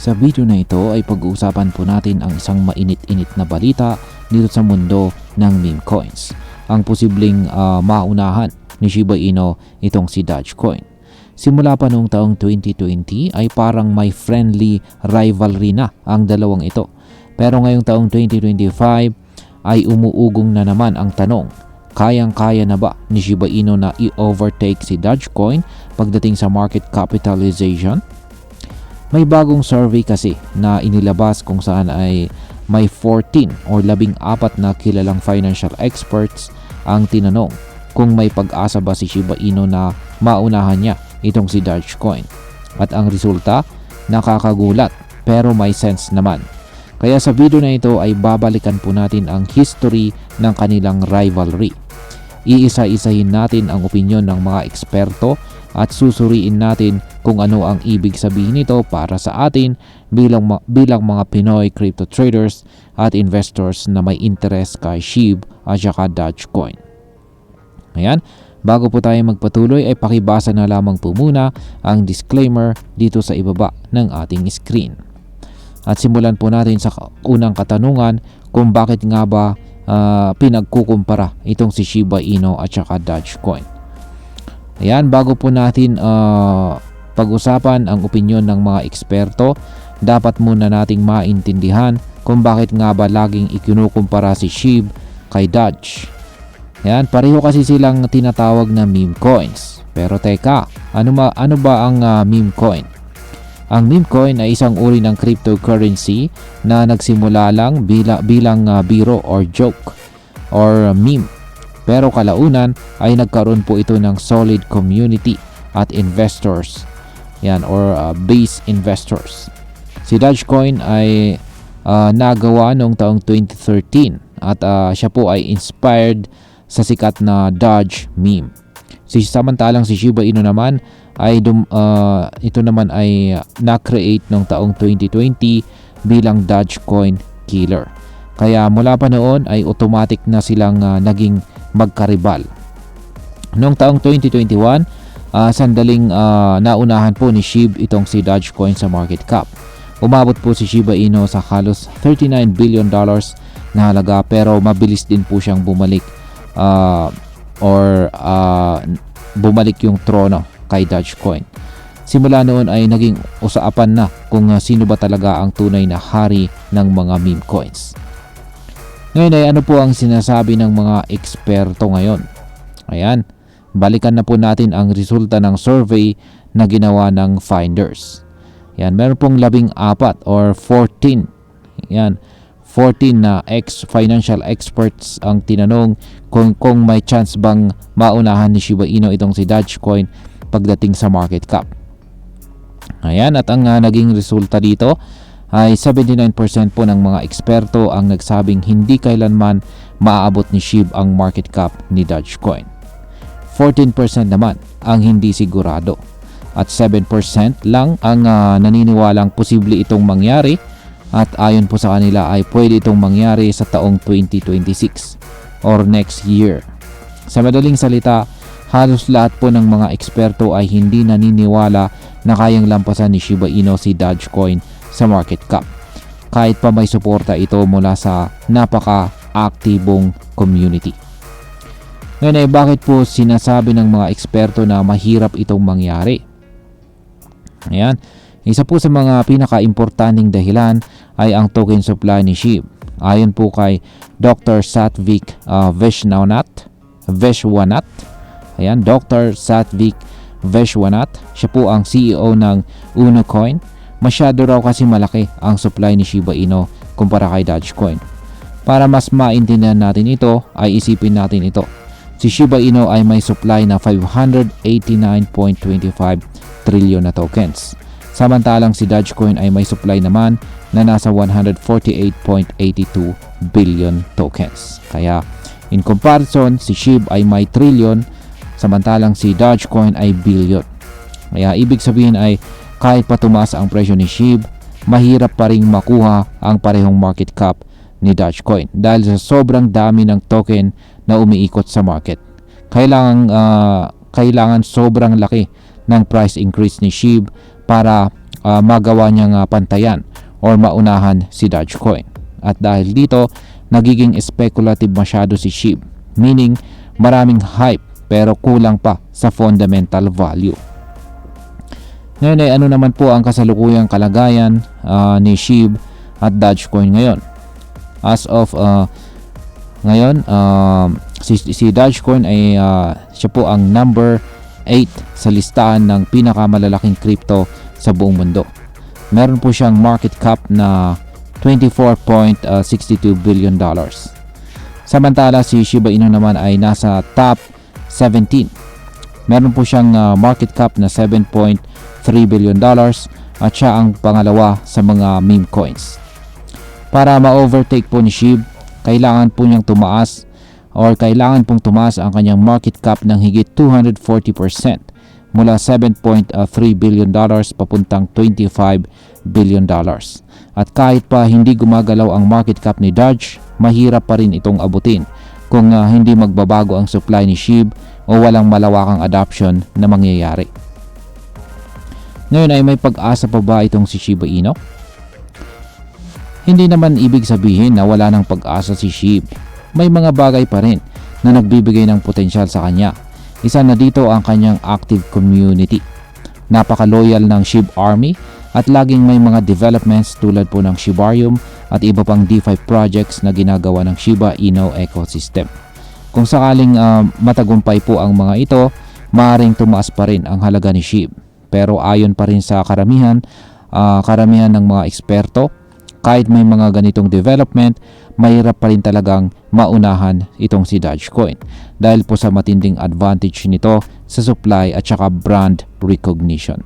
Sa video na ito ay pag-uusapan po natin ang isang mainit-init na balita dito sa mundo ng meme coins. Ang posibleng maunahan ni Shiba Inu itong si Dogecoin. Simula pa noong taong 2020 ay parang may friendly rivalry na ang dalawang ito. Pero ngayong taong 2025 ay umuugong na naman ang tanong, kayang-kaya na ba ni Shiba Inu na i-overtake si Dogecoin pagdating sa market capitalization? May bagong survey kasi na inilabas kung saan ay may 14 or 14 na kilalang financial experts ang tinanong kung may pag-asa ba si Shiba Inu na maunahan niya itong si Dogecoin. At ang resulta, nakakagulat pero may sense naman. Kaya sa video na ito ay babalikan po natin ang history ng kanilang rivalry. Iisa-isahin natin ang opinyon ng mga eksperto at susuriin natin kung ano ang ibig sabihin nito para sa atin bilang mga Pinoy crypto traders at investors na may interest kay SHIB at saka Dogecoin. Ayan, bago po tayo magpatuloy ay pakibasa na lamang po muna ang disclaimer dito sa ibaba ng ating screen. At simulan po natin sa unang katanungan kung bakit nga ba pinagkukumpara itong si Shiba Inu at saka Dogecoin. Ayan, bago po natin pag-usapan ang opinyon ng mga eksperto, dapat muna nating maintindihan kung bakit nga ba laging ikinukumpara si SHIB kay Doge. Ayan, pareho kasi silang tinatawag na meme coins. Pero teka, ano ba ang meme coin? Ang meme coin ay isang uri ng cryptocurrency na nagsimula lang bilang biro or joke or meme. Pero kalaunan ay nagkaroon po ito ng solid community at investors. Yan, or base investors. Si Dogecoin ay nagawa noong taong 2013 at siya po ay inspired sa sikat na Doge meme. Samantalang si Shiba Inu naman ay ito naman ay na-create noong taong 2020 bilang Dogecoin killer. Kaya mula pa noon ay automatic na silang naging magkaribal. Noong taong 2021, sandaling naunahan po ni SHIB itong si Dogecoin sa market cap. Umabot po si Shiba Inu sa halos $39 billion na halaga, pero mabilis din po siyang bumalik bumalik yung trono kay Dogecoin. Simula noon ay naging usapan na kung sino ba talaga ang tunay na hari ng mga meme coins. Ngayon ay ano po ang sinasabi ng mga eksperto ngayon? Ayan, balikan na po natin ang resulta ng survey na ginawa ng Finders. Ayan, meron pong 14 or 14. Ayan, 14 na financial experts ang tinanong kung may chance bang maunahan ni Shiba Inu itong si Dogecoin pagdating sa market cap. Ayan, at ang naging resulta dito ay 79% po ng mga eksperto ang nagsabing hindi kailanman maaabot ni SHIB ang market cap ni Dogecoin. 14% naman ang hindi sigurado at 7% lang ang naniniwalang posible itong mangyari, at ayon po sa kanila ay pwede itong mangyari sa taong 2026 or next year. Sa madaling salita, halos lahat po ng mga eksperto ay hindi naniniwala na kayang lampasan ni Shiba Inu si Dogecoin sa market cap, kahit pa may suporta ito mula sa napaka-aktibong community. Ngayon ay bakit po sinasabi ng mga eksperto na mahirap itong mangyari? Ayan, isa po sa mga pinaka-importanting dahilan ay ang token supply ni SHIB. Ayon po kay Dr. Satvik Vishwanath. Ayan, Dr. Satvik Vishwanath, siya po ang CEO ng Unocoin. Masyado raw kasi malaki ang supply ni Shiba Inu kumpara kay Dogecoin. Para mas maintindihan natin ito, ay isipin natin ito. Si Shiba Inu ay may supply na 589.25 trillion na tokens. Samantalang si Dogecoin ay may supply naman na nasa 148.82 billion tokens. Kaya in comparison, si SHIB ay may trillion, samantalang si Dogecoin ay billion. Kaya ibig sabihin ay kahit pa tumaas ang presyo ni SHIB, mahirap pa ring makuha ang parehong market cap ni Dogecoin dahil sa sobrang dami ng token na umiikot sa market. Kailangan sobrang laki ng price increase ni SHIB para magawa niyang pantayan or maunahan si Dogecoin. At dahil dito, nagiging speculative masyado si SHIB, meaning maraming hype pero kulang pa sa fundamental value. Ngayon ay ano naman po ang kasalukuyang kalagayan ni SHIB at Dogecoin ngayon? As of ngayon, si Dogecoin ay siya po ang number 8 sa listahan ng pinakamalalaking crypto sa buong mundo. Meron po siyang market cap na $24.62 billion. Samantala si Shiba Inu naman ay nasa top 17. Meron po siyang market cap na $7.3 billion at siya ang pangalawa sa mga meme coins. Para ma-overtake po ni SHIB, kailangan po niyang tumaas kailangan pong tumaas ang kanyang market cap ng higit 240% mula $7.3 billion papuntang $25 billion. At kahit pa hindi gumagalaw ang market cap ni Doge, mahirap pa rin itong abutin kung hindi magbabago ang supply ni SHIB o walang malawakang adoption na mangyayari. Ngayon ay may pag-asa pa ba itong si Shiba Inu? Hindi naman ibig sabihin na wala ng pag-asa si SHIB. May mga bagay pa rin na nagbibigay ng potensyal sa kanya. Isa na dito ang kanyang active community. Napaka-loyal ng SHIB Army at laging may mga developments tulad po ng Shibarium at iba pang DeFi projects na ginagawa ng Shiba Inu ecosystem. Kung sakaling matagumpay po ang mga ito, maaaring tumaas pa rin ang halaga ni SHIB. Pero ayon pa rin sa karamihan ng mga eksperto, kahit may mga ganitong development, mahirap pa rin talagang maunahan itong si Dogecoin dahil po sa matinding advantage nito sa supply at saka brand recognition.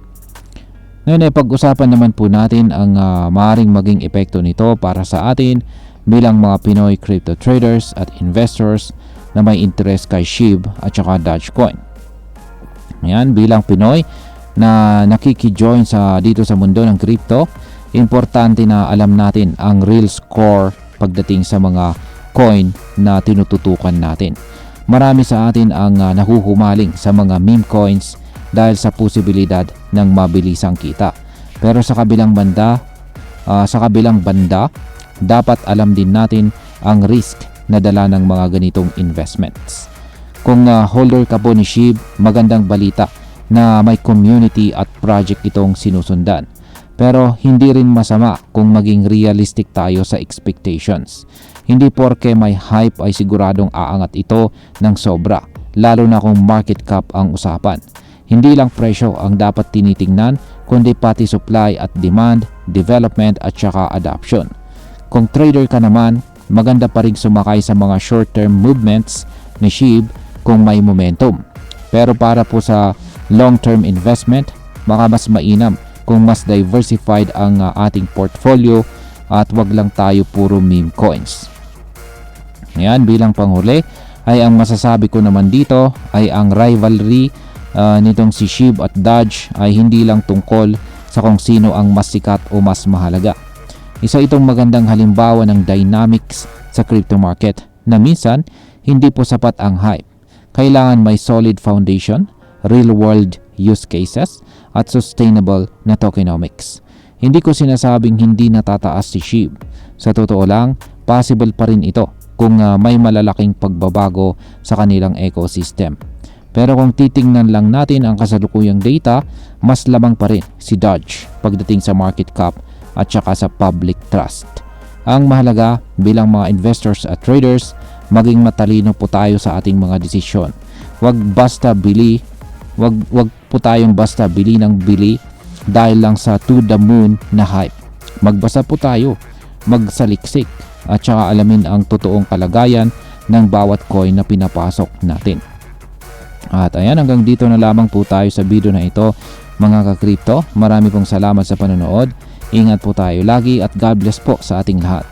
Ngayon ay pag-usapan naman po natin ang maaaring maging epekto nito para sa atin bilang mga Pinoy crypto traders at investors na may interest kay SHIB at saka Dogecoin. Ayan, bilang Pinoy na nakikijoin dito sa mundo ng crypto, importante na alam natin ang real score pagdating sa mga coin na tinututukan natin. Marami sa atin ang nahuhumaling sa mga meme coins dahil sa posibilidad ng mabilisang kita. Pero sa kabilang banda, dapat alam din natin ang risk na dala ng mga ganitong investments. Kung holder ka po ni SHIB, magandang balita na may community at project itong sinusundan. Pero hindi rin masama kung maging realistic tayo sa expectations. Hindi porke may hype ay siguradong aangat ito ng sobra, lalo na kung market cap ang usapan. Hindi lang presyo ang dapat tinitingnan, kundi pati supply at demand, development at saka adoption. Kung trader ka naman, maganda pa rin sumakay sa mga short-term movements ni SHIB kung may momentum. Pero para po sa long-term investment, baka mas mainam kung mas diversified ang ating portfolio at wag lang tayo puro meme coins. Ayan, bilang panghuli ay ang masasabi ko naman dito ay ang rivalry nitong si SHIB at Doge ay hindi lang tungkol sa kung sino ang mas sikat o mas mahalaga. Isa itong magandang halimbawa ng dynamics sa crypto market na minsan hindi po sapat ang hype. Kailangan may solid foundation, real world use cases at sustainable na tokenomics. Hindi ko sinasabing hindi natataas si SHIB. Sa totoo lang, possible pa rin ito kung may malalaking pagbabago sa kanilang ecosystem. Pero kung titingnan lang natin ang kasalukuyang data, mas lamang pa rin si Doge pagdating sa market cap at saka sa public trust. Ang mahalaga bilang mga investors at traders, maging matalino po tayo sa ating mga desisyon. Wag po tayong basta bili ng bili dahil lang sa to the moon na hype. Magbasa po tayo, magsaliksik at saka alamin ang totoong kalagayan ng bawat coin na pinapasok natin. At ayan, hanggang dito na lamang po tayo sa video na ito mga ka-crypto. Marami pong salamat sa panonood. Ingat po tayo lagi at God bless po sa ating lahat.